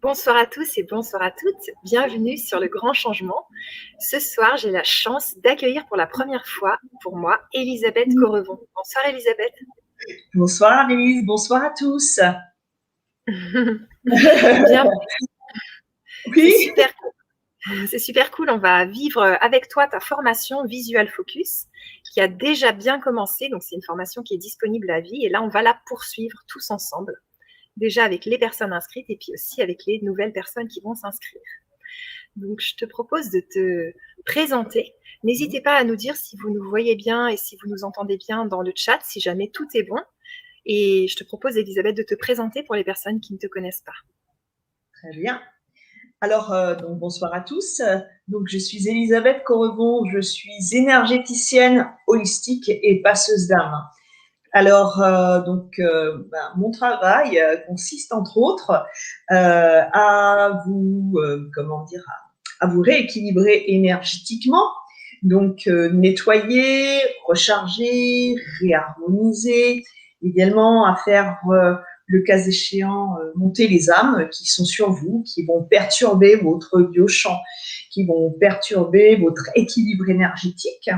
Bonsoir à tous et bonsoir à toutes. Bienvenue sur Le Grand Changement. Ce soir, j'ai la chance d'accueillir pour la première fois, pour moi, Elisabeth Correvon. Bonsoir Elisabeth. Bonsoir Annelise, bonsoir à tous. Bien, c'est Oui, super cool. C'est super cool. On va vivre avec toi ta formation Visual Focus qui a déjà bien commencé. Donc, c'est une formation qui est disponible à vie. Et là, on va la poursuivre tous ensemble. Déjà avec les personnes inscrites et puis aussi avec les nouvelles personnes qui vont s'inscrire. Donc, je te propose de te présenter. N'hésitez pas à nous dire si vous nous voyez bien et si vous nous entendez bien dans le chat, si jamais tout est bon. Et je te propose, Elisabeth, de te présenter pour les personnes qui ne te connaissent pas. très bien. Alors, donc, bonsoir à tous. Donc, je suis Elisabeth Correvon, je suis énergéticienne holistique et passeuse d'âme. Alors, mon travail consiste entre autres à vous, à vous rééquilibrer énergétiquement. Donc, nettoyer, recharger, réharmoniser, également à faire, le cas échéant, monter les âmes qui sont sur vous, qui vont perturber votre biochamp, qui vont perturber votre équilibre énergétique.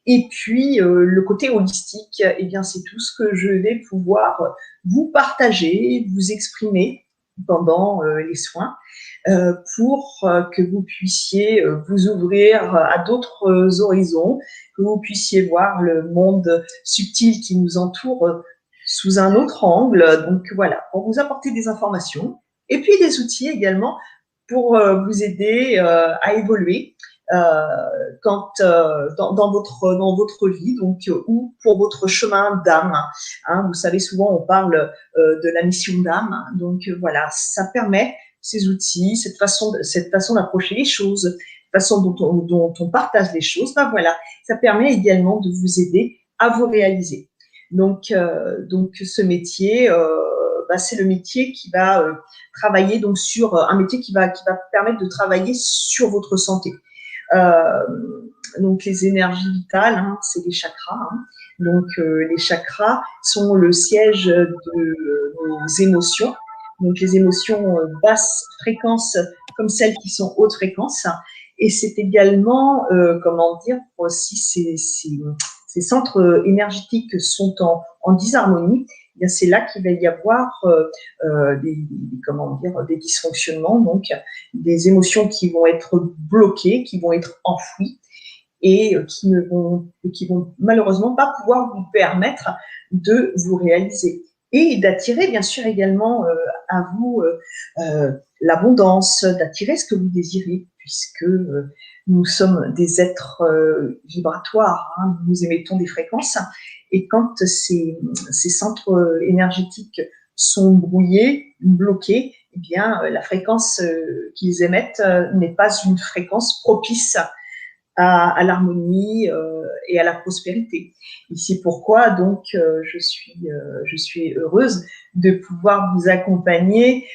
Et puis, le côté holistique, eh bien, c'est tout ce que je vais pouvoir vous partager, vous exprimer pendant les soins pour que vous puissiez vous ouvrir à d'autres horizons, que vous puissiez voir le monde subtil qui nous entoure sous un autre angle. Donc voilà, pour vous apporter des informations et puis des outils également pour vous aider à évoluer dans votre vie, donc ou pour votre chemin d'âme. Hein, vous savez, souvent on parle de la mission d'âme. Donc voilà, ça permet ces outils, cette façon d'approcher les choses, façon dont on partage les choses. Ben voilà, ça permet également de vous aider à vous réaliser. Donc ce métier, c'est le métier qui va travailler donc sur un métier qui va permettre de travailler sur votre santé. Donc les énergies vitales, hein, c'est les chakras. Hein. Donc les chakras sont le siège de nos émotions. Donc les émotions basse fréquence comme celles qui sont haute fréquence. Et c'est également, si ces centres énergétiques sont en disharmonie, eh bien c'est là qu'il va y avoir des dysfonctionnements, donc des émotions qui vont être bloquées, qui vont être enfouies et qui vont malheureusement pas pouvoir vous permettre de vous réaliser et d'attirer bien sûr également à vous l'abondance, d'attirer ce que vous désirez, puisque nous sommes des êtres vibratoires, hein, nous émettons des fréquences, et quand ces centres énergétiques sont brouillés, bloqués, eh bien la fréquence qu'ils émettent n'est pas une fréquence propice à l'harmonie et à la prospérité. Et c'est pourquoi donc je suis heureuse de pouvoir vous accompagner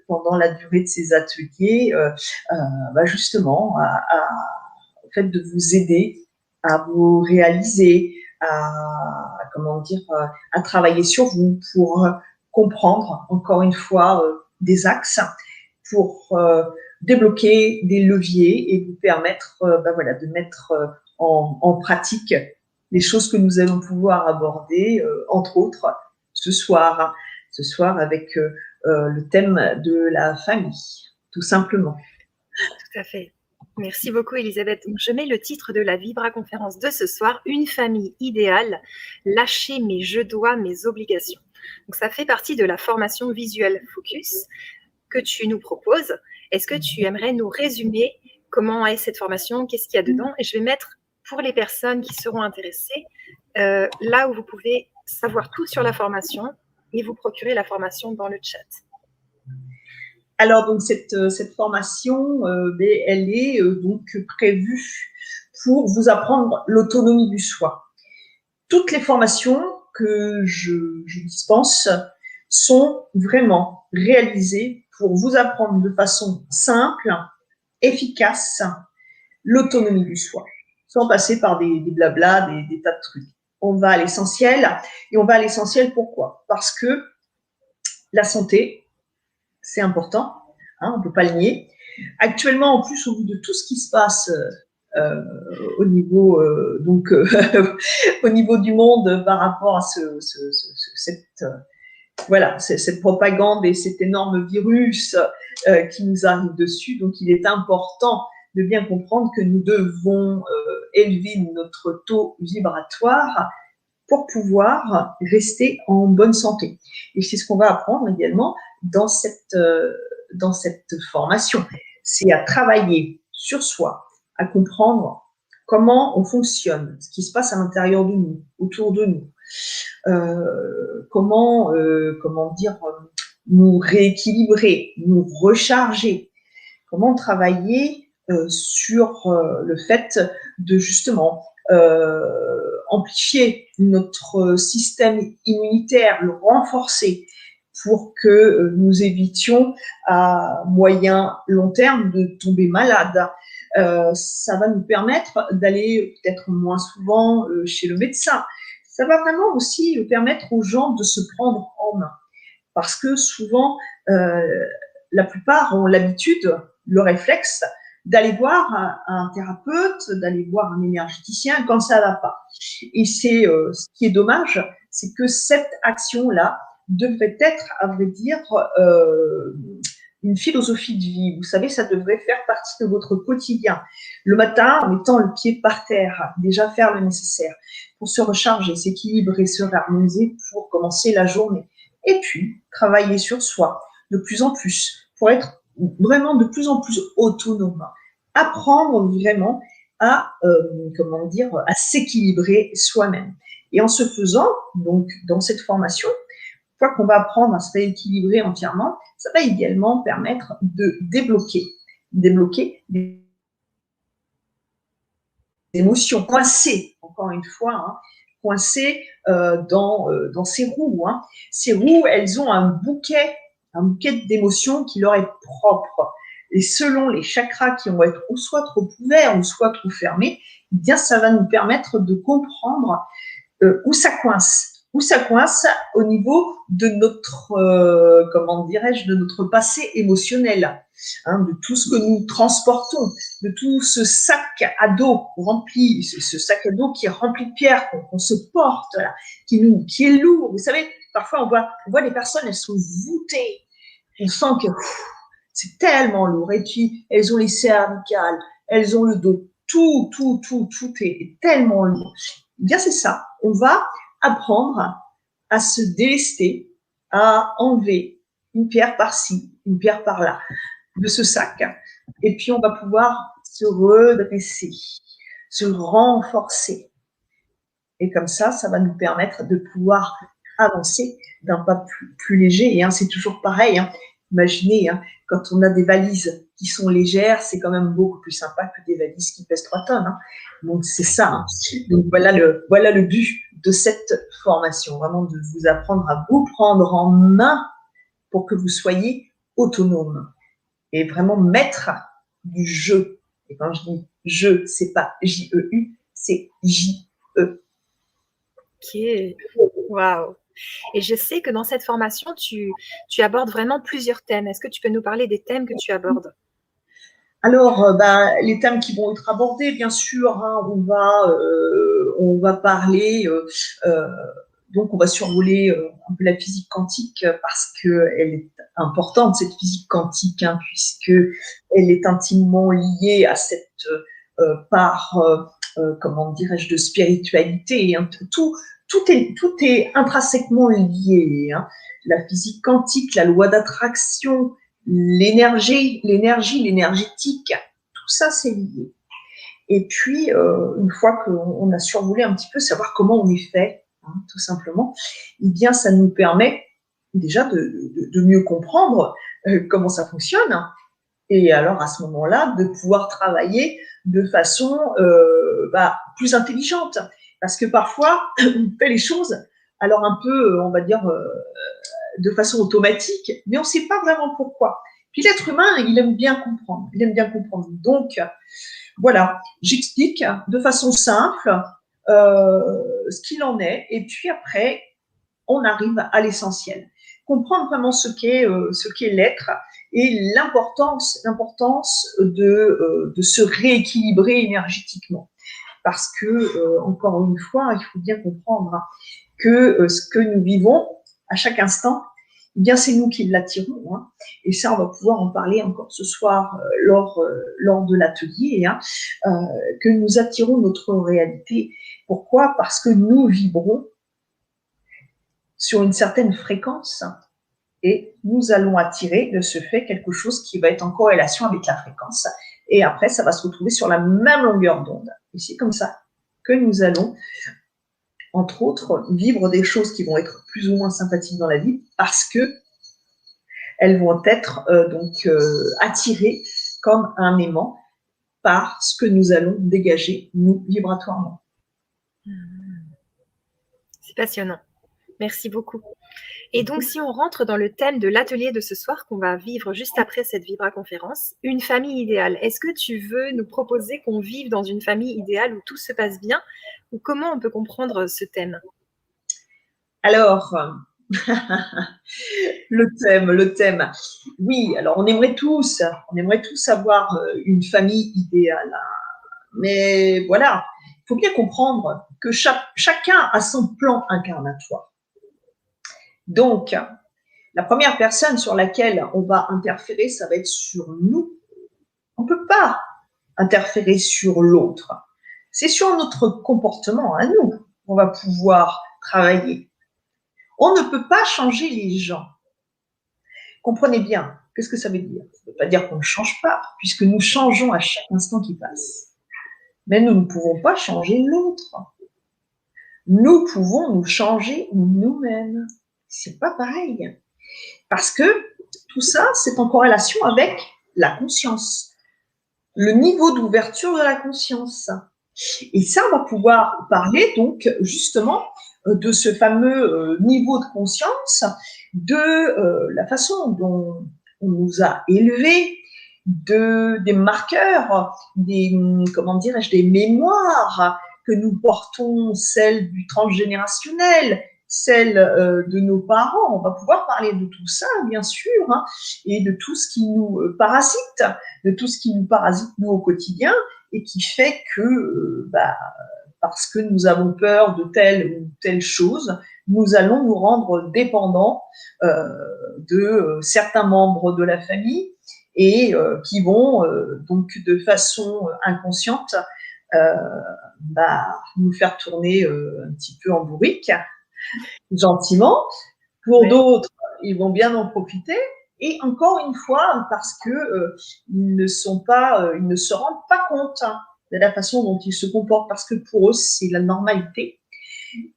pendant la durée de ces ateliers, justement au fait de vous aider à vous réaliser, à travailler sur vous pour comprendre encore une fois des axes pour débloquer des leviers et vous permettre de mettre en pratique les choses que nous allons pouvoir aborder, entre autres, ce soir avec le thème de la famille, tout simplement. Tout à fait. Merci beaucoup, Elisabeth. Donc, je mets le titre de la Vibra-conférence de ce soir, Une famille idéale, lâcher mes je dois, mes obligations. Donc, ça fait partie de la formation Visual Focus que tu nous proposes. Est-ce que tu aimerais nous résumer comment est cette formation, qu'est-ce qu'il y a dedans? Et je vais mettre, pour les personnes qui seront intéressées, là où vous pouvez savoir tout sur la formation et vous procurer la formation dans le chat. Alors, donc, cette formation, elle est donc prévue pour vous apprendre l'autonomie du soi. Toutes les formations que je dispense sont vraiment réalisées pour vous apprendre de façon simple, efficace, l'autonomie du soi, sans passer par des blablas, des tas de trucs. On va à l'essentiel. Et on va à l'essentiel pourquoi? Parce que la santé, c'est important, hein, on ne peut pas le nier. Actuellement, en plus, au bout de tout ce qui se passe au niveau au niveau du monde par rapport à cette propagande et cet énorme virus qui nous arrive dessus. Donc, il est important de bien comprendre que nous devons élever notre taux vibratoire pour pouvoir rester en bonne santé. Et c'est ce qu'on va apprendre également dans cette formation. C'est à travailler sur soi, à comprendre comment on fonctionne, ce qui se passe à l'intérieur de nous, autour de nous. Comment nous rééquilibrer, nous recharger, comment travailler sur le fait de justement amplifier notre système immunitaire, le renforcer pour que nous évitions à moyen, long terme de tomber malade. Ça va nous permettre d'aller peut-être moins souvent chez le médecin. Ça va vraiment aussi permettre aux gens de se prendre en main. Parce que souvent, la plupart ont l'habitude, le réflexe, d'aller voir un thérapeute, d'aller voir un énergéticien quand ça ne va pas. Et c'est ce qui est dommage, c'est que cette action-là devrait être, à vrai dire, une philosophie de vie. Vous savez, ça devrait faire partie de votre quotidien. Le matin, en mettant le pied par terre, déjà faire le nécessaire pour se recharger, s'équilibrer, se réharmoniser pour commencer la journée. Et puis, travailler sur soi de plus en plus pour être vraiment de plus en plus autonome. Apprendre vraiment à s'équilibrer soi-même. Et en ce faisant, donc, dans cette formation, une fois qu'on va apprendre à se rééquilibrer entièrement, ça va également permettre de débloquer des émotions coincées, encore une fois, coincées dans ces roues. Ces roues, elles ont un bouquet d'émotions qui leur est propre. Et selon les chakras qui vont être ou soit trop ouverts ou soit trop fermés, eh bien, ça va nous permettre de comprendre où ça coince. Où ça coince au niveau de notre, de notre passé émotionnel, de tout ce que nous transportons, de tout ce sac à dos rempli, ce sac à dos qui est rempli de pierres qu'on se porte, là, qui est lourd. Vous savez, parfois on voit les personnes, elles sont voûtées. On sent que c'est tellement lourd. Et puis, elles ont les cervicales, elles ont le dos. Tout est tellement lourd. Eh bien, c'est ça. On va apprendre à se délester, à enlever une pierre par-ci, une pierre par-là de ce sac. Et puis, on va pouvoir se redresser, se renforcer. Et comme ça va nous permettre de pouvoir avancer d'un pas plus léger. Et c'est toujours pareil. Imaginez, quand on a des valises qui sont légères, c'est quand même beaucoup plus sympa que des valises qui pèsent 3 tonnes. Donc, c'est ça. Donc, voilà le but de cette formation, vraiment de vous apprendre à vous prendre en main pour que vous soyez autonome et vraiment maître du jeu. Et quand je dis jeu, c'est pas J-E-U, c'est J-E. Ok, waouh. Et je sais que dans cette formation, tu abordes vraiment plusieurs thèmes. Est-ce que tu peux nous parler des thèmes que tu abordes? Alors, les thèmes qui vont être abordés, bien sûr, on va parler, donc on va survoler un peu la physique quantique parce qu'elle est importante, cette physique quantique, puisqu'elle est intimement liée à cette part, de spiritualité. Tout est intrinsèquement lié. La physique quantique, la loi d'attraction, l'énergie, l'énergétique, tout ça c'est lié. Et puis, une fois qu'on a survolé un petit peu, savoir comment on est fait, tout simplement, eh bien, ça nous permet déjà de mieux comprendre comment ça fonctionne. Et alors, à ce moment-là, de pouvoir travailler de façon plus intelligente. Parce que parfois, on fait les choses, alors un peu, on va dire, de façon automatique, mais on ne sait pas vraiment pourquoi. Puis l'être humain, il aime bien comprendre. Donc, voilà, j'explique de façon simple ce qu'il en est, et puis après, on arrive à l'essentiel. comprendre vraiment ce qu'est l'être et l'importance de se rééquilibrer énergétiquement. Parce que, encore une fois, il faut bien comprendre que ce que nous vivons à chaque instant, eh bien c'est nous qui l'attirons. Hein. Et ça, on va pouvoir en parler encore ce soir lors de l'atelier, hein, que nous attirons notre réalité. Pourquoi? Parce que nous vibrons sur une certaine fréquence et nous allons attirer de ce fait quelque chose qui va être en corrélation avec la fréquence. Et après, ça va se retrouver sur la même longueur d'onde. Et c'est comme ça que nous allons, entre autres, vivre des choses qui vont être plus ou moins sympathiques dans la vie parce que elles vont être attirées comme un aimant par ce que nous allons dégager, nous, vibratoirement. C'est passionnant. Merci beaucoup. Et donc, si on rentre dans le thème de l'atelier de ce soir qu'on va vivre juste après cette Vibra-conférence, une famille idéale, est-ce que tu veux nous proposer qu'on vive dans une famille idéale où tout se passe bien, ou comment on peut comprendre ce thème? Alors, le thème. Oui, alors on aimerait tous avoir une famille idéale. Mais voilà, il faut bien comprendre que chacun a son plan incarnatoire. Donc, la première personne sur laquelle on va interférer, ça va être sur nous. On ne peut pas interférer sur l'autre. C'est sur notre comportement à nous qu'on va pouvoir travailler. On ne peut pas changer les gens. Comprenez bien, qu'est-ce que ça veut dire? Ça ne veut pas dire qu'on ne change pas, puisque nous changeons à chaque instant qui passe. Mais nous ne pouvons pas changer l'autre. Nous pouvons nous changer nous-mêmes. C'est pas pareil. Parce que tout ça, c'est en corrélation avec la conscience. Le niveau d'ouverture de la conscience. Et ça, on va pouvoir parler donc justement de ce fameux niveau de conscience, de la façon dont on nous a élevés, des marqueurs, des mémoires que nous portons, celles du transgénérationnel, celles de nos parents. On va pouvoir parler de tout ça, bien sûr, hein, et de tout ce qui nous parasite, nous au quotidien, et qui fait que, parce que nous avons peur de telle ou telle chose, nous allons nous rendre dépendants de certains membres de la famille et qui vont donc de façon inconsciente nous faire tourner un petit peu en bourrique, gentiment. Pour d'autres, ils vont bien en profiter. Et encore une fois, parce que ils ne se rendent pas compte de la façon dont ils se comportent, parce que pour eux, c'est la normalité.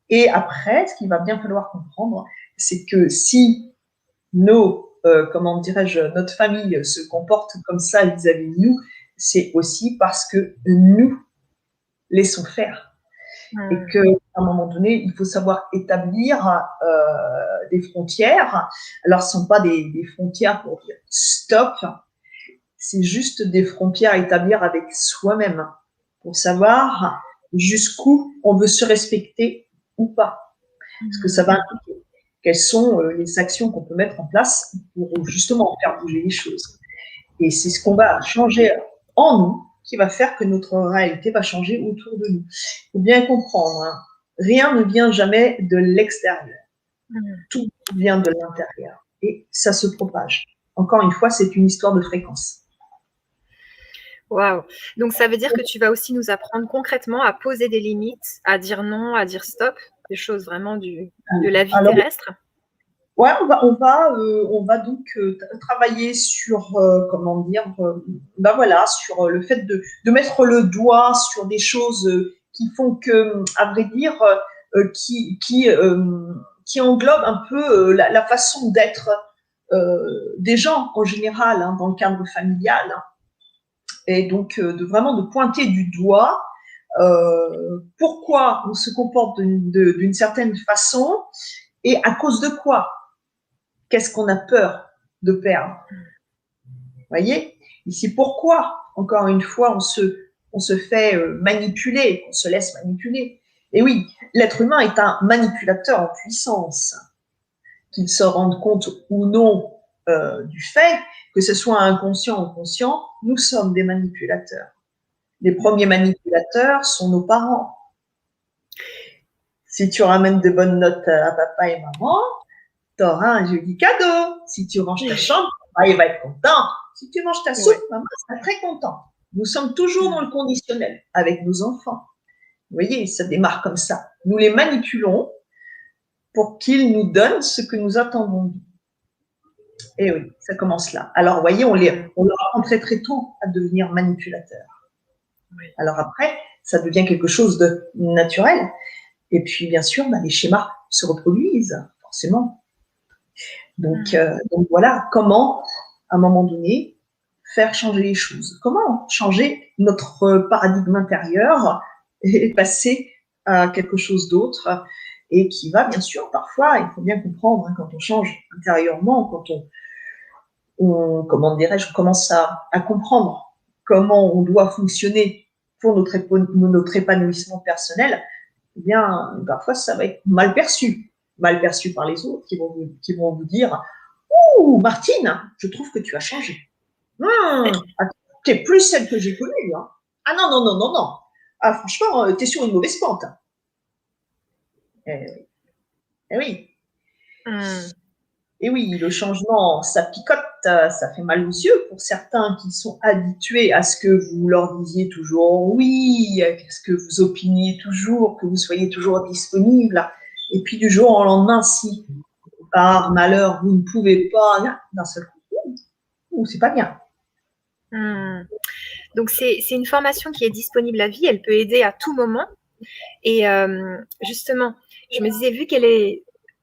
Et après, ce qu'il va bien falloir comprendre, c'est que si notre famille se comporte comme ça vis-à-vis de nous, c'est aussi parce que nous laissons faire. Et qu'à un moment donné, il faut savoir établir des frontières. Alors, ce ne sont pas des frontières pour dire stop, c'est juste des frontières à établir avec soi-même pour savoir jusqu'où on veut se respecter ou pas. Parce que ça va impliquer quelles sont les actions qu'on peut mettre en place pour justement faire bouger les choses. Et c'est ce qu'on va changer en nous qui va faire que notre réalité va changer autour de nous. Il faut bien comprendre, hein, rien ne vient jamais de l'extérieur. Tout vient de l'intérieur. Et ça se propage. Encore une fois, c'est une histoire de fréquence. Waouh! Donc, ça veut dire que tu vas aussi nous apprendre concrètement à poser des limites, à dire non, à dire stop, des choses vraiment de la vie terrestre. Ouais, on va donc travailler sur sur le fait de mettre le doigt sur des choses qui font que, à vrai dire, qui englobent un peu la façon d'être des gens en général dans le cadre familial, hein. Et donc de pointer du doigt pourquoi on se comporte d'une certaine façon et à cause de quoi. Qu'est-ce qu'on a peur de perdre? Vous voyez? Ici, pourquoi, encore une fois, on se fait manipuler, on se laisse manipuler. Et oui, l'être humain est un manipulateur en puissance. qu'ils se rendent compte ou non du fait, que ce soit inconscient ou conscient, nous sommes des manipulateurs. Les premiers manipulateurs sont nos parents. Si tu ramènes de bonnes notes à papa et maman, tu auras un joli cadeau. Si tu ranges ta chambre, papa il va être content. Si tu manges ta soupe, maman sera très content. Nous sommes toujours dans le conditionnel avec nos enfants. Vous voyez, ça démarre comme ça. Nous les manipulons pour qu'ils nous donnent ce que nous attendons. Et oui, ça commence là. Alors, vous voyez, on leur apprend très très tôt à devenir manipulateurs. Alors après, ça devient quelque chose de naturel. Et puis, bien sûr, les schémas se reproduisent, forcément. Donc voilà, comment, à un moment donné, faire changer les choses. Comment changer notre paradigme intérieur et passer à quelque chose d'autre et qui va, bien sûr, parfois, il faut bien comprendre, quand on change intérieurement, quand on comment dirais-je, on commence à comprendre comment on doit fonctionner pour notre épanouissement personnel, eh bien, parfois, ça va être mal perçu par les autres qui vont vous dire « Ouh, Martine, je trouve que tu as changé. Tu es plus celle que j'ai connue. Hein. Ah non, non, non, non, non. Ah, franchement, tu es sur une mauvaise pente. » Eh oui. Et oui, le changement, ça picote, ça fait mal aux yeux pour certains qui sont habitués à ce que vous leur disiez toujours oui, à ce que vous opiniez toujours, que vous soyez toujours disponible. Et puis du jour au lendemain, si par malheur vous ne pouvez pas, d'un seul coup, c'est pas bien. Donc c'est une formation qui est disponible à vie, elle peut aider à tout moment. Et justement, je me disais, vu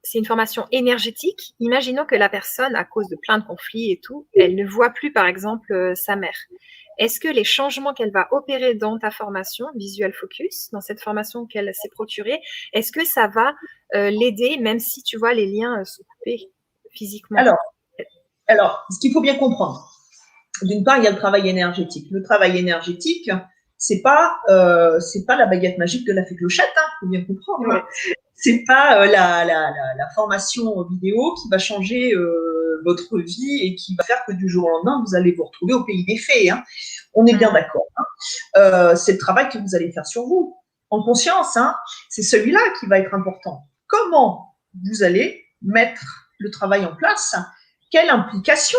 c'est une formation énergétique, imaginons que la personne, à cause de plein de conflits et tout, elle ne voit plus, par exemple, sa mère. Est-ce que les changements qu'elle va opérer dans ta formation, Visual Focus, dans cette formation qu'elle s'est procurée, est-ce que ça va l'aider, même si, tu vois, les liens sont coupés physiquement? Alors, ce qu'il faut bien comprendre, d'une part, il y a le travail énergétique. Le travail énergétique, c'est pas la baguette magique de la fée Clochette, faut bien comprendre. Ouais. C'est pas la formation vidéo qui va changer votre vie et qui va faire que du jour au lendemain, vous allez vous retrouver au pays des fées. Hein. On est bien d'accord. Hein. C'est le travail que vous allez faire sur vous, en conscience. Hein. C'est celui-là qui va être important. Comment vous allez mettre le travail en place? Quelle implication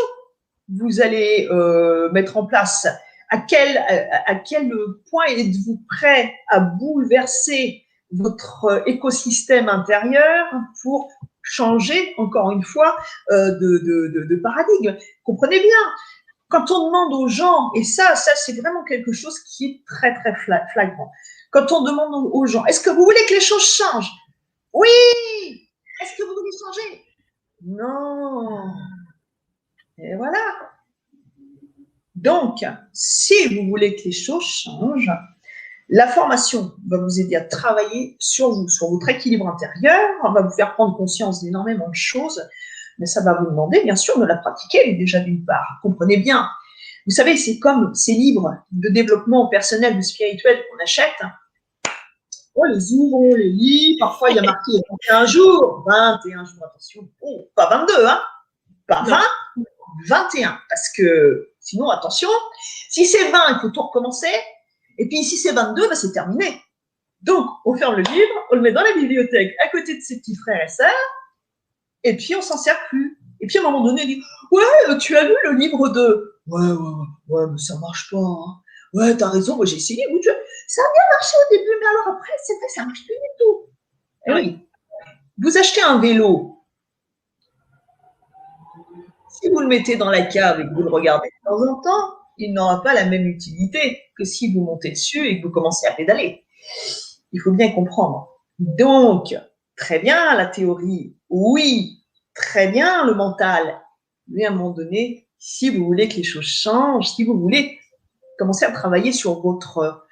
vous allez mettre en place? À quel point êtes-vous prêt à bouleverser votre écosystème intérieur pour changer, encore une fois, de paradigme? Comprenez bien, quand on demande aux gens, et ça c'est vraiment quelque chose qui est très, très flagrant, quand on demande aux gens, est-ce que vous voulez que les choses changent? Oui! Est-ce que vous voulez changer? Non! Et voilà. Donc, si vous voulez que les choses changent, la formation va vous aider à travailler sur vous, sur votre équilibre intérieur, va vous faire prendre conscience d'énormément de choses, mais ça va vous demander, bien sûr, de la pratiquer déjà d'une part. Comprenez bien. Vous savez, c'est comme ces livres de développement personnel ou spirituel qu'on achète. On les ouvre, on les lit, parfois il y a marqué 21 jours, 21 jours, attention, pas 22, hein, pas 20, 21, parce que sinon, attention, si c'est 20, il faut tout recommencer, et puis si c'est 22, c'est terminé. Donc, on ferme le livre, on le met dans la bibliothèque à côté de ses petits frères et sœurs, et puis on s'en sert plus. Et puis à un moment donné, on dit « Ouais, tu as lu le livre de… » Ouais, mais ça marche pas. Hein. Ouais, t'as raison, moi j'ai essayé. Ça a bien marché au début, mais alors après, c'est vrai, ça marche plus du tout. Et oui, vous achetez un vélo. Si vous le mettez dans la cave et que vous le regardez de temps en temps, il n'aura pas la même utilité que si vous montez dessus et que vous commencez à pédaler. Il faut bien comprendre. Donc, très bien la théorie, oui, très bien le mental, mais à un moment donné, si vous voulez que les choses changent, si vous voulez commencer à travailler sur votre,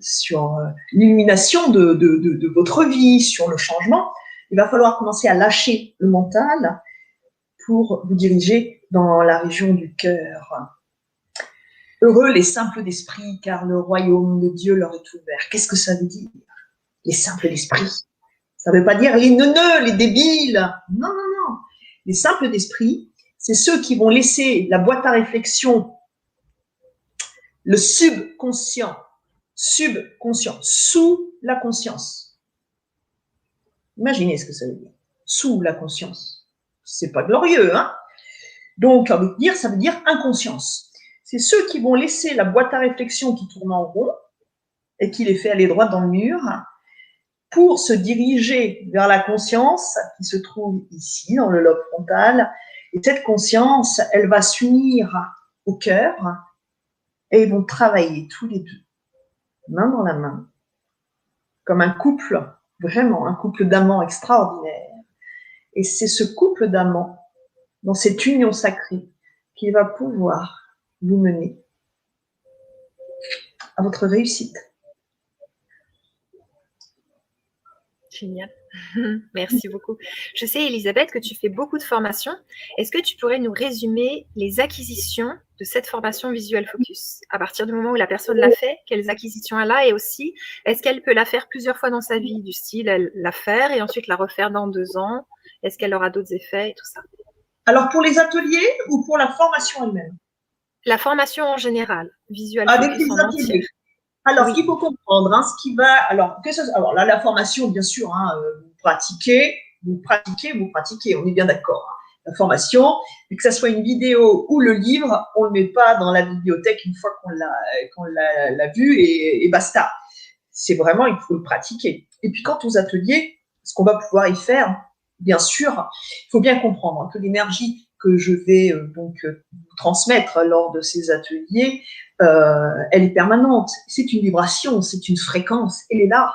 sur l'illumination de votre vie, sur le changement, il va falloir commencer à lâcher le mental pour vous diriger dans la région du cœur. Heureux les simples d'esprit, car le royaume de Dieu leur est ouvert. Qu'est-ce que ça veut dire, les simples d'esprit? Ça ne veut pas dire les neuneux, les débiles. Non, non, non. Les simples d'esprit, c'est ceux qui vont laisser la boîte à réflexion, le subconscient, sous la conscience. Imaginez ce que ça veut dire. Sous la conscience. C'est pas glorieux, hein? Donc, ça veut dire inconscience. C'est ceux qui vont laisser la boîte à réflexion qui tourne en rond et qui les fait aller droit dans le mur pour se diriger vers la conscience qui se trouve ici, dans le lobe frontal. Et cette conscience, elle va s'unir au cœur et ils vont travailler tous les deux, main dans la main, comme un couple, vraiment un couple d'amants extraordinaire. Et c'est ce couple d'amants, dans cette union sacrée, qui va pouvoir vous mener à votre réussite. Génial. Merci beaucoup. Je sais, Elisabeth, que tu fais beaucoup de formations. Est-ce que tu pourrais nous résumer les acquisitions de cette formation Visual Focus? À partir du moment où la personne l'a fait, quelles acquisitions elle a? Et aussi, est-ce qu'elle peut la faire plusieurs fois dans sa vie? Du style, elle la faire et ensuite la refaire dans 2 ans? Est-ce qu'elle aura d'autres effets et tout ça? Alors, pour les ateliers ou pour la formation elle-même? La formation en général, Visual Avec Focus les en ateliers. entier. Alors, Oui. ce qu'il faut comprendre, ce qui va. Alors là, la formation, bien sûr, vous pratiquez. On est bien d'accord. La formation, et que ça soit une vidéo ou le livre, on ne le met pas dans la bibliothèque une fois qu'on l'a vu et basta. C'est vraiment, il faut le pratiquer. Et puis, quant aux ateliers, ce qu'on va pouvoir y faire, bien sûr, il faut bien comprendre que l'énergie que je vais vous transmettre lors de ces ateliers, elle est permanente. C'est une vibration, c'est une fréquence, elle est là.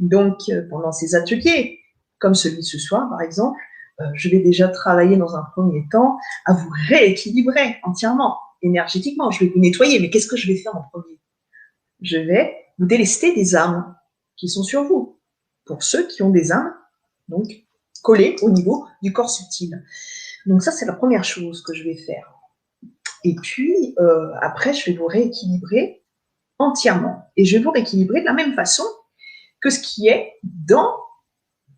Donc, pendant ces ateliers, comme celui de ce soir, par exemple, je vais déjà travailler dans un premier temps à vous rééquilibrer entièrement, énergétiquement. Je vais vous nettoyer, mais qu'est-ce que je vais faire en premier? Je vais vous délester des âmes qui sont sur vous. Pour ceux qui ont des âmes, donc, collées au niveau du corps subtil. Donc ça, c'est la première chose que je vais faire. Et puis, après, je vais vous rééquilibrer entièrement. Et je vais vous rééquilibrer de la même façon que ce qui est dans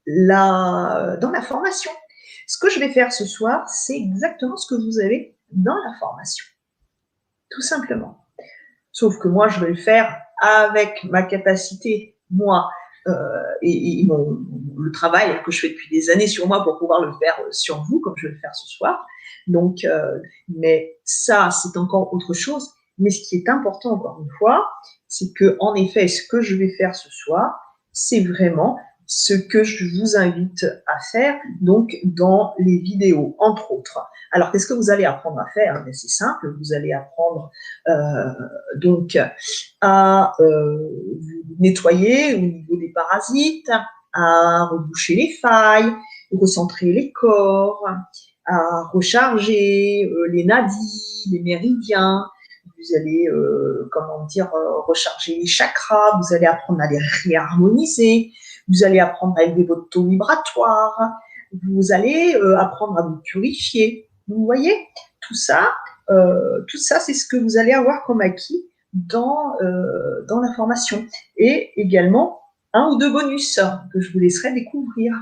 la formation. Ce que je vais faire ce soir, c'est exactement ce que vous avez dans la formation. Tout simplement. Sauf que moi, je vais le faire avec ma capacité, moi, et le travail que je fais depuis des années sur moi pour pouvoir le faire sur vous, comme je vais le faire ce soir. Donc, mais ça, c'est encore autre chose. Mais ce qui est important, encore une fois, c'est que, en effet, ce que je vais faire ce soir, c'est vraiment ce que je vous invite à faire, donc, dans les vidéos, entre autres. Alors, qu'est-ce que vous allez apprendre à faire? C'est simple, vous allez apprendre donc à vous nettoyer au niveau des parasites, à reboucher les failles, recentrer les corps, à recharger les nadis, les méridiens. Vous allez, recharger les chakras. Vous allez apprendre à les réharmoniser. Vous allez apprendre à élever votre taux vibratoire. Vous allez apprendre à vous purifier. Vous voyez, tout ça, c'est ce que vous allez avoir comme acquis dans la formation. Et également, 1 ou 2 bonus que je vous laisserai découvrir,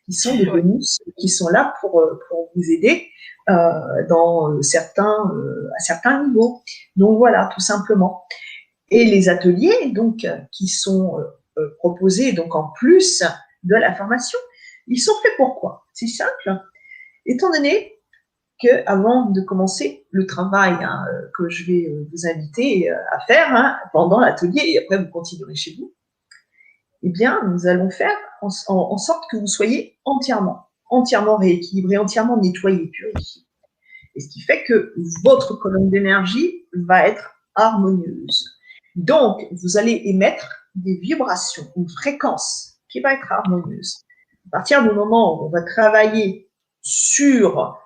qui sont des bonus qui sont là pour vous aider à certains niveaux. Donc voilà, tout simplement. Et les ateliers donc qui sont proposés donc en plus de la formation, ils sont faits pour quoi? C'est simple. Étant donné qu'avant de commencer le travail que je vais vous inviter à faire pendant l'atelier, et après vous continuerez chez vous, eh bien, nous allons faire en sorte que vous soyez entièrement rééquilibré, entièrement nettoyé, purifié. Et ce qui fait que votre colonne d'énergie va être harmonieuse. Donc, vous allez émettre des vibrations, une fréquence qui va être harmonieuse. À partir du moment où on va travailler sur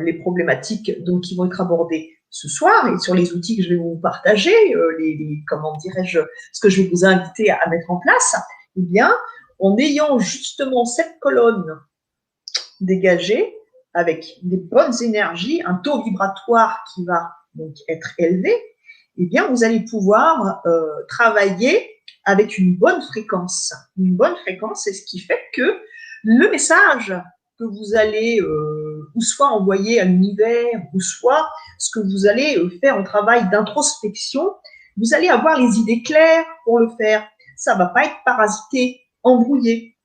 les problématiques donc, qui vont être abordées ce soir et sur les outils que je vais vous partager, ce que je vais vous inviter à mettre en place, eh bien, en ayant justement cette colonne dégagée avec des bonnes énergies, un taux vibratoire qui va donc être élevé, eh bien, vous allez pouvoir travailler avec une bonne fréquence. Une bonne fréquence, c'est ce qui fait que le message que vous allez ou soit envoyer à l'univers, ou soit ce que vous allez faire en travail d'introspection, vous allez avoir les idées claires pour le faire. Ça ne va pas être parasité, embrouillé,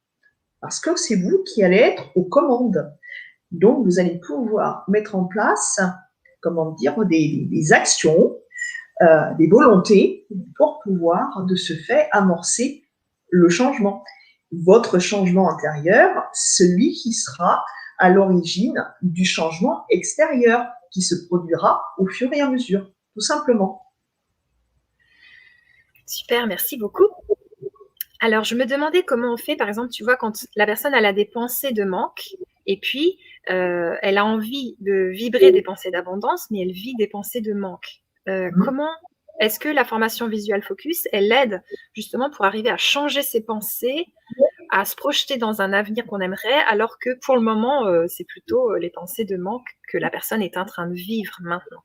parce que c'est vous qui allez être aux commandes. Donc, vous allez pouvoir mettre en place, comment dire, des actions, des volontés pour pouvoir, de ce fait, amorcer le changement. Votre changement intérieur, celui qui sera à l'origine du changement extérieur qui se produira au fur et à mesure, tout simplement. Super, merci beaucoup. Alors, je me demandais comment on fait, par exemple, tu vois, quand la personne elle a des pensées de manque et puis elle a envie de vibrer des pensées d'abondance, mais elle vit des pensées de manque. Comment est-ce que la formation Visual Focus, elle aide justement pour arriver à changer ses pensées, à se projeter dans un avenir qu'on aimerait, alors que pour le moment, c'est plutôt les pensées de manque que la personne est en train de vivre maintenant?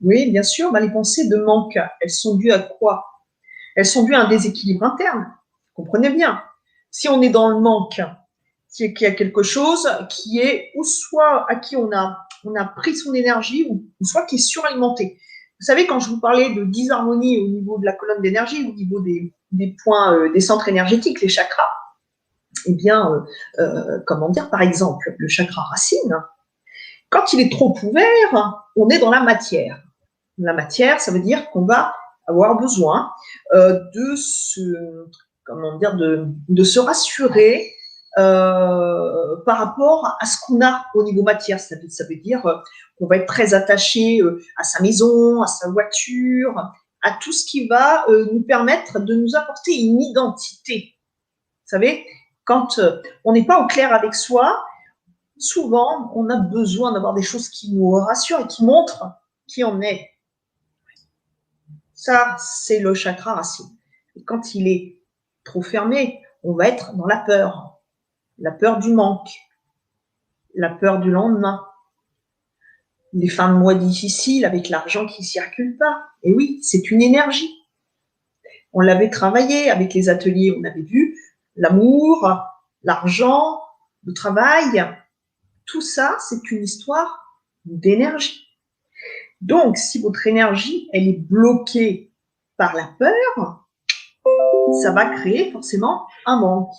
Oui, bien sûr, les pensées de manque, elles sont dues à quoi? Elles sont dues à un déséquilibre interne. Comprenez bien. Si on est dans le manque, qu'il y a quelque chose qui est, ou soit à qui on a pris son énergie, ou soit qui est suralimenté. Vous savez, quand je vous parlais de disharmonie au niveau de la colonne d'énergie, au niveau des points, des centres énergétiques, les chakras, eh bien, comment dire, par exemple, le chakra racine, quand il est trop ouvert, on est dans la matière. La matière, ça veut dire qu'on va avoir besoin de se rassurer par rapport à ce qu'on a au niveau matière. Ça veut dire qu'on va être très attaché à sa maison, à sa voiture, à tout ce qui va nous permettre de nous apporter une identité. Vous savez, quand on n'est pas au clair avec soi, souvent, on a besoin d'avoir des choses qui nous rassurent et qui montrent qui on est. Ça, c'est le chakra racine. Et quand il est trop fermé, on va être dans la peur du manque, la peur du lendemain, les fins de mois difficiles avec l'argent qui ne circule pas. Et oui, c'est une énergie. On l'avait travaillé avec les ateliers, on avait vu l'amour, l'argent, le travail. Tout ça, c'est une histoire d'énergie. Donc, si votre énergie, elle est bloquée par la peur, ça va créer forcément un manque.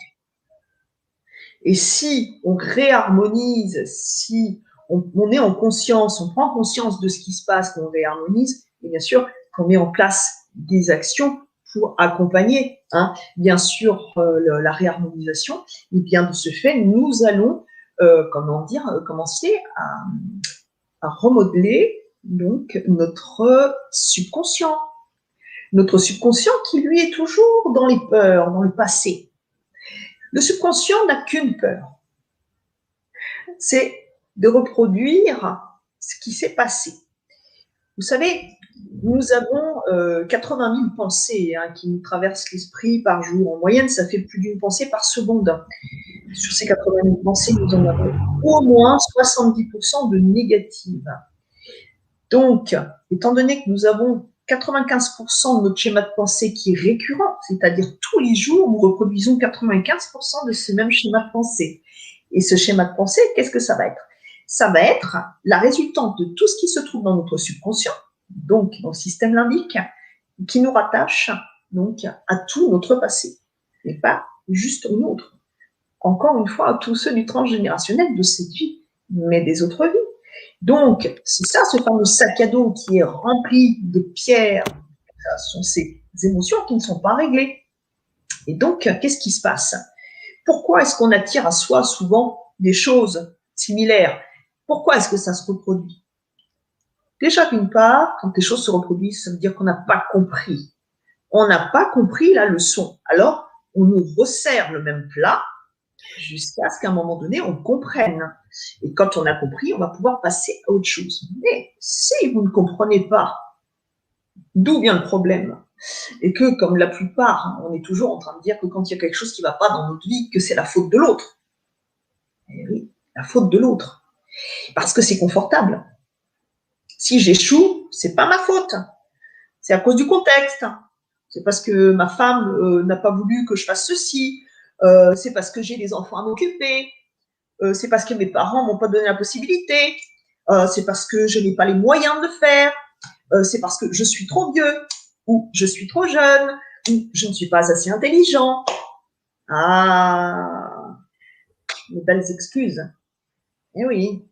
Et si on réharmonise, si on est en conscience, on prend conscience de ce qui se passe, qu'on réharmonise, et bien sûr qu'on met en place des actions pour accompagner, bien sûr, la réharmonisation, et bien de ce fait, nous allons, commencer à remodeler donc notre subconscient. Notre subconscient qui, lui, est toujours dans les peurs, dans le passé. Le subconscient n'a qu'une peur, c'est de reproduire ce qui s'est passé. Vous savez, nous avons 80 000 pensées qui nous traversent l'esprit par jour. En moyenne, ça fait plus d'une pensée par seconde. Sur ces 80 000 pensées, nous en avons au moins 70% de négatives. Donc, étant donné que nous avons 95% de notre schéma de pensée qui est récurrent, c'est-à-dire tous les jours, nous reproduisons 95% de ce même schéma de pensée. Et ce schéma de pensée, qu'est-ce que ça va être? Ça va être la résultante de tout ce qui se trouve dans notre subconscient, donc dans le système limbique, qui nous rattache donc à tout notre passé, mais pas juste au nôtre. Encore une fois, à tous ceux du transgénérationnel de cette vie, mais des autres vies. Donc, c'est ça, ce fameux sac à dos qui est rempli de pierres. Ce sont ces émotions qui ne sont pas réglées. Et donc, qu'est-ce qui se passe? Pourquoi est-ce qu'on attire à soi souvent des choses similaires? Pourquoi est-ce que ça se reproduit? Déjà, d'une part, quand les choses se reproduisent, ça veut dire qu'on n'a pas compris. On n'a pas compris la leçon. Alors, on nous resserre le même plat jusqu'à ce qu'à un moment donné, on comprenne. Et quand on a compris, on va pouvoir passer à autre chose. Mais si vous ne comprenez pas d'où vient le problème, et que, comme la plupart, on est toujours en train de dire que quand il y a quelque chose qui ne va pas dans notre vie, que c'est la faute de l'autre. Et oui, la faute de l'autre. Parce que c'est confortable. Si j'échoue, c'est pas ma faute. C'est à cause du contexte. C'est parce que ma femme n'a pas voulu que je fasse ceci. C'est parce que j'ai des enfants à m'occuper. C'est parce que mes parents m'ont pas donné la possibilité. C'est parce que je n'ai pas les moyens de le faire. C'est parce que je suis trop vieux ou je suis trop jeune ou je ne suis pas assez intelligent. Ah, les belles excuses. Eh oui,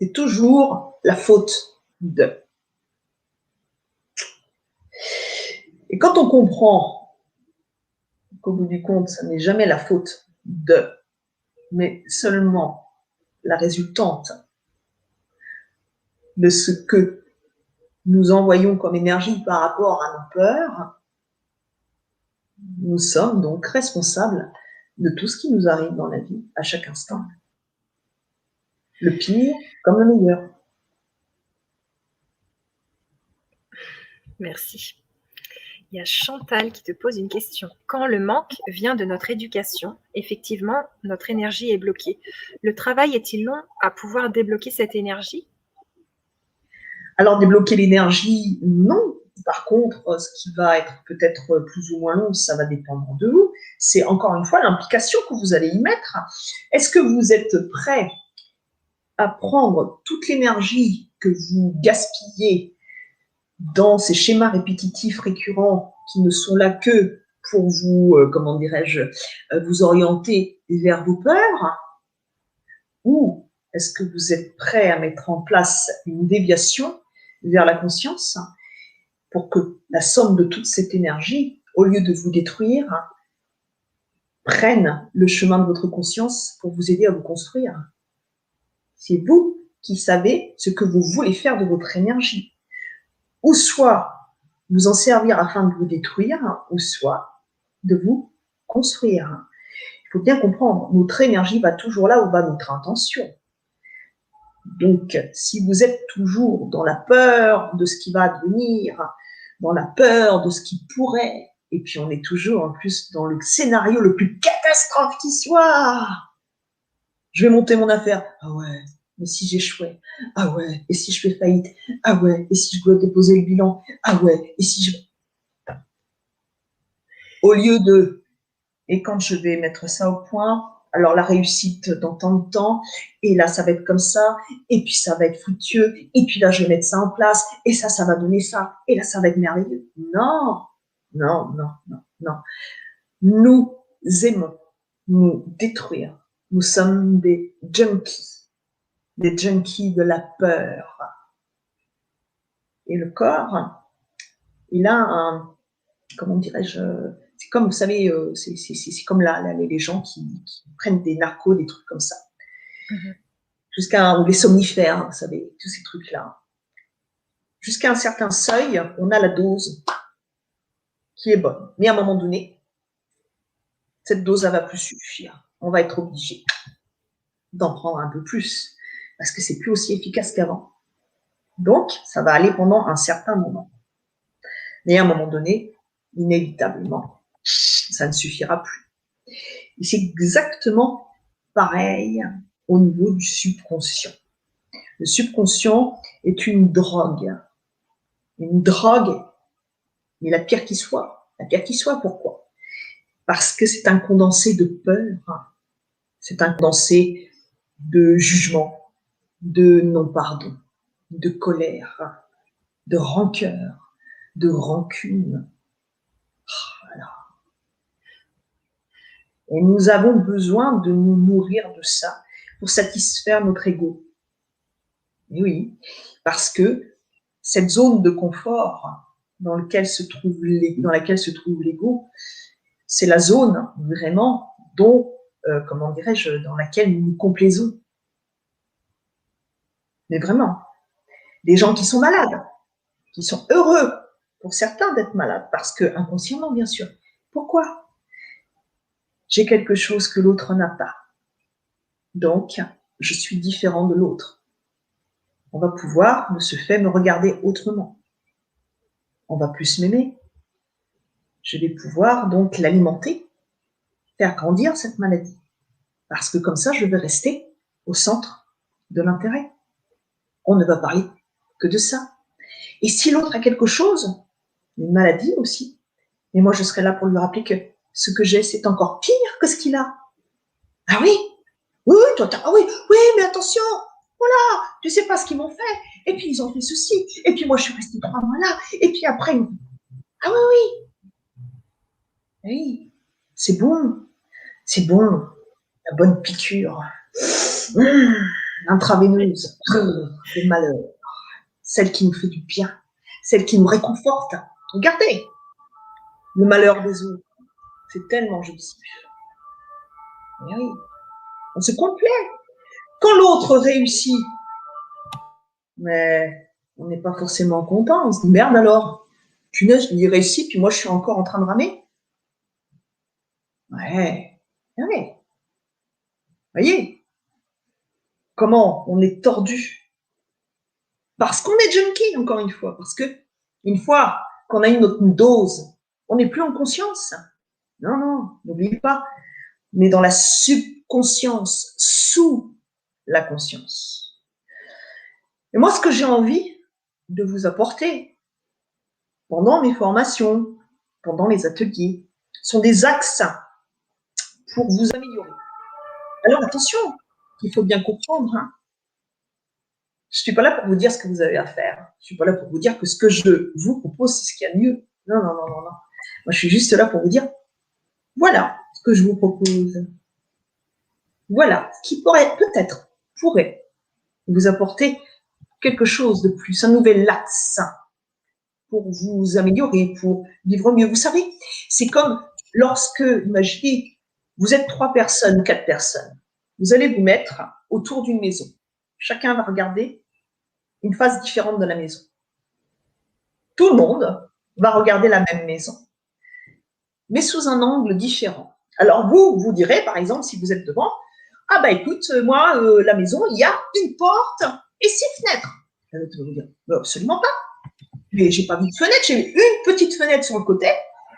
c'est toujours la faute de. Et quand on comprend qu'au bout du compte, ça n'est jamais la faute de, mais seulement la résultante de ce que nous envoyons comme énergie par rapport à nos peurs, nous sommes donc responsables de tout ce qui nous arrive dans la vie à chaque instant. Le pire comme le meilleur. Merci. Il y a Chantal qui te pose une question. Quand le manque vient de notre éducation, effectivement, notre énergie est bloquée. Le travail est-il long à pouvoir débloquer cette énergie? Alors, débloquer l'énergie, non. Par contre, ce qui va être peut-être plus ou moins long, ça va dépendre de vous. C'est encore une fois l'implication que vous allez y mettre. Est-ce que vous êtes prêt à prendre toute l'énergie que vous gaspillez dans ces schémas répétitifs récurrents qui ne sont là que pour vous, comment dirais-je, vous orienter vers vos peurs? Ou est-ce que vous êtes prêt à mettre en place une déviation vers la conscience pour que la somme de toute cette énergie, au lieu de vous détruire, prenne le chemin de votre conscience pour vous aider à vous construire? C'est vous qui savez ce que vous voulez faire de votre énergie. Ou soit vous en servir afin de vous détruire, ou soit de vous construire. Il faut bien comprendre, notre énergie va toujours là où va notre intention. Donc, si vous êtes toujours dans la peur de ce qui va advenir, dans la peur de ce qui pourrait, et puis on est toujours en plus dans le scénario le plus catastrophe qui soit, je vais monter mon affaire, ah ouais, mais si j'échouais, ah ouais, et si je fais faillite, ah ouais, et si je dois déposer le bilan, ah ouais, et si je... Au lieu de, et quand je vais mettre ça au point, alors la réussite dans tant de temps, et là ça va être comme ça, et puis ça va être fructueux, et puis là je vais mettre ça en place, et ça va donner ça, et là ça va être merveilleux. Non, non, non, non, non. Nous aimons nous détruire. Nous sommes des junkies de la peur. Et le corps, il a un, comment dirais-je, c'est comme, vous savez, c'est comme les gens qui prennent des narcos, des trucs comme ça. Ou les somnifères, vous savez, tous ces trucs-là. Jusqu'à un certain seuil, on a la dose qui est bonne. Mais à un moment donné, cette dose, elle va plus suffire. On va être obligé d'en prendre un peu plus parce que c'est plus aussi efficace qu'avant. Donc, ça va aller pendant un certain moment. Mais à un moment donné, inévitablement, ça ne suffira plus. Et c'est exactement pareil au niveau du subconscient. Le subconscient est une drogue. Une drogue, mais la pire qui soit. La pire qui soit, pourquoi? Parce que c'est un condensé de peur, c'est un condensé de jugement, de non-pardon, de colère, de rancœur, de rancune. Voilà. Et nous avons besoin de nous nourrir de ça pour satisfaire notre ego. Et oui, parce que cette zone de confort dans laquelle se trouve l'ego, c'est la zone vraiment dont, comment dirais-je, dans laquelle nous nous complaisons. Mais vraiment, des gens qui sont malades, qui sont heureux, pour certains d'être malades, parce que inconsciemment, bien sûr. Pourquoi? J'ai quelque chose que l'autre n'a pas. Donc, je suis différent de l'autre. On va pouvoir, de ce fait, me regarder autrement. On va plus m'aimer. Je vais pouvoir donc l'alimenter, faire grandir cette maladie. Parce que comme ça, je vais rester au centre de l'intérêt. On ne va parler que de ça. Et si l'autre a quelque chose, une maladie aussi. Et moi, je serai là pour lui rappeler que ce que j'ai, c'est encore pire que ce qu'il a. Ah oui, oui, toi, ah oui, oui, mais attention, voilà, tu sais pas ce qu'ils m'ont fait. Et puis, ils ont fait ceci. Et puis, moi, je suis restée 3 mois là. Et puis après, ah oui, oui, c'est bon, la bonne piqûre. Intraveineuse, le malheur, celle qui nous fait du bien, celle qui nous réconforte. Regardez, le malheur des autres, c'est tellement jouissif. Oui, on se complaît. Quand l'autre réussit, mais on n'est pas forcément content. On se dit merde alors. Punaise, il réussit, puis moi je suis encore en train de ramer. Ouais, ouais. Voyez comment on est tordu. Parce qu'on est junkie, encore une fois. Parce que une fois qu'on a eu notre dose, on n'est plus en conscience. Non, non, n'oubliez pas. On est dans la subconscience, sous la conscience. Et moi, ce que j'ai envie de vous apporter pendant mes formations, pendant les ateliers, sont des axes pour vous améliorer. Alors attention, il faut bien comprendre, hein. Je ne suis pas là pour vous dire ce que vous avez à faire. Je ne suis pas là pour vous dire que ce que je vous propose, c'est ce qu'il y a de mieux. Non, non, non, non, non. Moi, je suis juste là pour vous dire, voilà ce que je vous propose. Voilà ce qui pourrait vous apporter quelque chose de plus, un nouvel axe pour vous améliorer, pour vivre mieux. Vous savez, c'est comme lorsque, imaginez, vous êtes 3 personnes, 4 personnes. Vous allez vous mettre autour d'une maison. Chacun va regarder une face différente de la maison. Tout le monde va regarder la même maison, mais sous un angle différent. Alors vous direz, par exemple, si vous êtes devant, ah bah écoute, moi, la maison, il y a une porte et 6 fenêtres. Tu vas vous dire, absolument pas. Mais j'ai pas vu de fenêtre, j'ai une petite fenêtre sur le côté,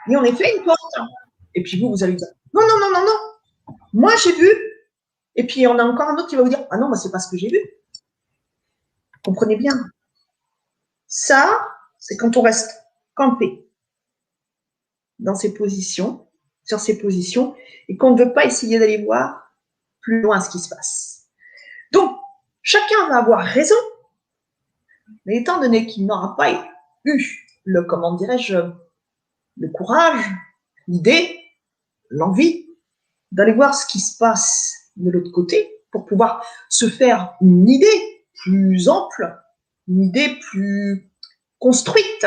et en effet, une porte. Et puis vous allez dire, non, non, non, non, non, moi j'ai vu. Et puis il y en a encore un autre qui va vous dire, ah non, moi c'est pas ce que j'ai vu. Comprenez bien. Ça, c'est quand on reste campé dans ces positions, sur ces positions, et qu'on ne veut pas essayer d'aller voir plus loin ce qui se passe. Donc, chacun va avoir raison, mais étant donné qu'il n'aura pas eu le, comment dirais-je, le courage, l'idée, l'envie d'aller voir ce qui se passe de l'autre côté pour pouvoir se faire une idée plus ample, une idée plus construite.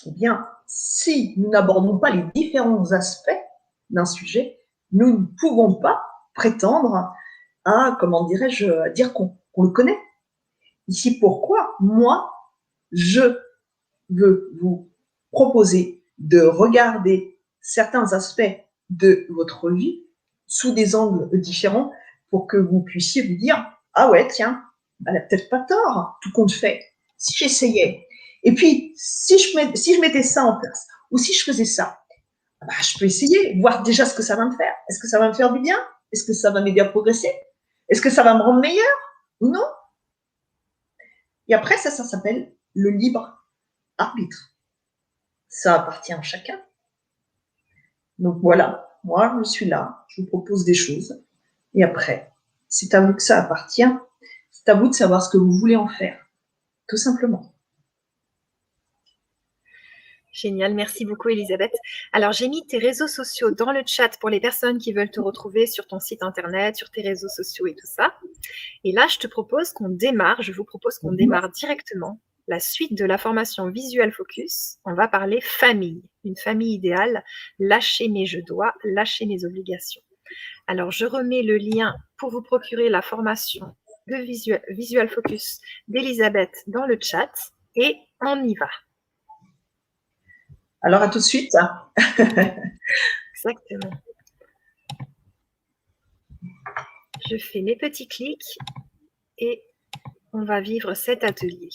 Eh bien, si nous n'abordons pas les différents aspects d'un sujet, nous ne pouvons pas prétendre à, comment dirais-je, à dire qu'on le connaît. Ici, pourquoi moi, je veux vous proposer de regarder certains aspects de votre vie sous des angles différents pour que vous puissiez vous dire, ah ouais, tiens, elle n'a peut-être pas tort, tout compte fait. Si j'essayais, et puis si je mettais ça en place, ou si je faisais ça, bah, je peux essayer, voir déjà ce que ça va me faire. Est-ce que ça va me faire du bien? Est-ce que ça va m'aider à progresser? Est-ce que ça va me rendre meilleur ou non? Et après, ça s'appelle le libre arbitre. Ça appartient à chacun. Donc voilà, moi je suis là, je vous propose des choses. Et après, c'est à vous que ça appartient. C'est à vous de savoir ce que vous voulez en faire, tout simplement. Génial, merci beaucoup Elisabeth. Alors j'ai mis tes réseaux sociaux dans le chat pour les personnes qui veulent te retrouver sur ton site internet, sur tes réseaux sociaux et tout ça. Et là, je vous propose qu'on démarre directement la suite de la formation Visual Focus. On va parler famille, une famille idéale, lâcher mes je dois, lâcher mes obligations. Alors je remets le lien pour vous procurer la formation de Visual Focus d'Elisabeth dans le chat et on y va. Alors, à tout de suite. Exactement. Je fais mes petits clics et on va vivre cet atelier.